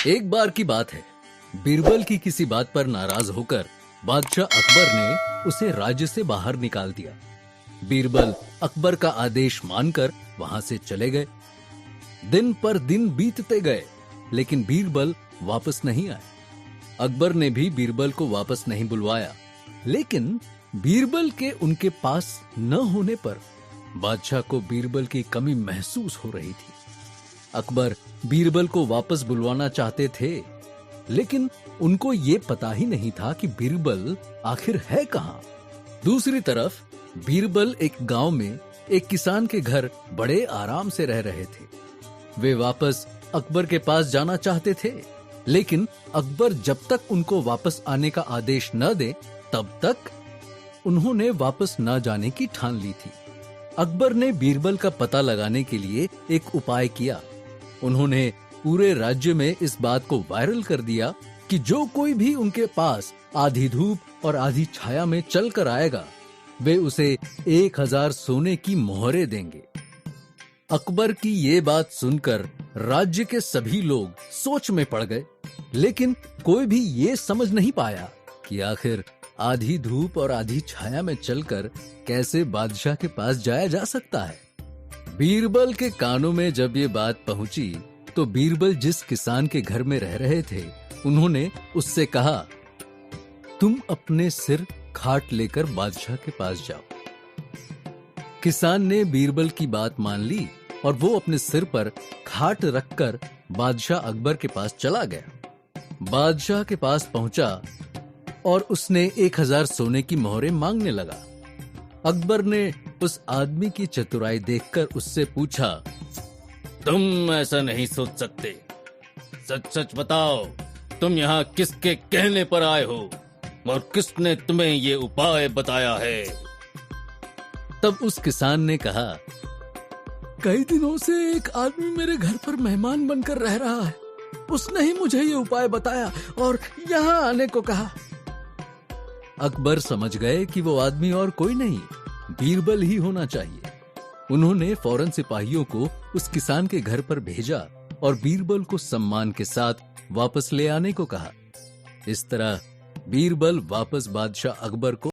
एक बार की बात है, बीरबल की किसी बात पर नाराज होकर बादशाह अकबर ने उसे राज्य से बाहर निकाल दिया। बीरबल अकबर का आदेश मानकर वहां से चले गए। दिन पर दिन बीतते गए, लेकिन बीरबल वापस नहीं आए। अकबर ने भी बीरबल को वापस नहीं बुलवाया, लेकिन बीरबल के उनके पास न होने पर बादशाह को बीरबल की कमी महसूस हो रही थी। अकबर बीरबल को वापस बुलवाना चाहते थे, लेकिन उनको ये पता ही नहीं था कि बीरबल आखिर है कहां। दूसरी तरफ बीरबल एक गांव में एक किसान के घर बड़े आराम से रह रहे थे। वे वापस अकबर के पास जाना चाहते थे, लेकिन अकबर जब तक उनको वापस आने का आदेश न दे तब तक उन्होंने वापस न जाने की ठान ली थी। अकबर ने बीरबल का पता लगाने के लिए एक उपाय किया। उन्होंने पूरे राज्य में इस बात को वायरल कर दिया कि जो कोई भी उनके पास आधी धूप और आधी छाया में चल कर आएगा, वे उसे 1000 सोने की मोहरें देंगे। अकबर की ये बात सुनकर राज्य के सभी लोग सोच में पड़ गए, लेकिन कोई भी ये समझ नहीं पाया कि आखिर आधी धूप और आधी छाया में चलकर कैसे बादशाह के पास जाया जा सकता है। बीरबल के कानों में जब ये बात पहुंची तो बीरबल जिस किसान के घर में रह रहे थे, उन्होंने उससे कहा, तुम अपने सिर खाट लेकर बादशाह के पास जाओ। किसान ने बीरबल की बात मान ली और वो अपने सिर पर खाट रखकर बादशाह अकबर के पास चला गया। बादशाह के पास पहुंचा और उसने 1000 सोने की मोहरें मांगने लगा। अकबर ने उस आदमी की चतुराई देखकर उससे पूछा, तुम ऐसा नहीं सोच सकते, सच सच बताओ, तुम यहाँ किसके कहने पर आए हो और किसने तुम्हें ये उपाय बताया है? तब उस किसान ने कहा, कई दिनों से एक आदमी मेरे घर पर मेहमान बनकर रह रहा है। उसने ही मुझे ये उपाय बताया और यहाँ आने को कहा। अकबर समझ गए कि वो आदमी और कोई नहीं, बीरबल ही होना चाहिए। उन्होंने फौरन सिपाहियों को उस किसान के घर पर भेजा और बीरबल को सम्मान के साथ वापस ले आने को कहा। इस तरह बीरबल वापस बादशाह अकबर को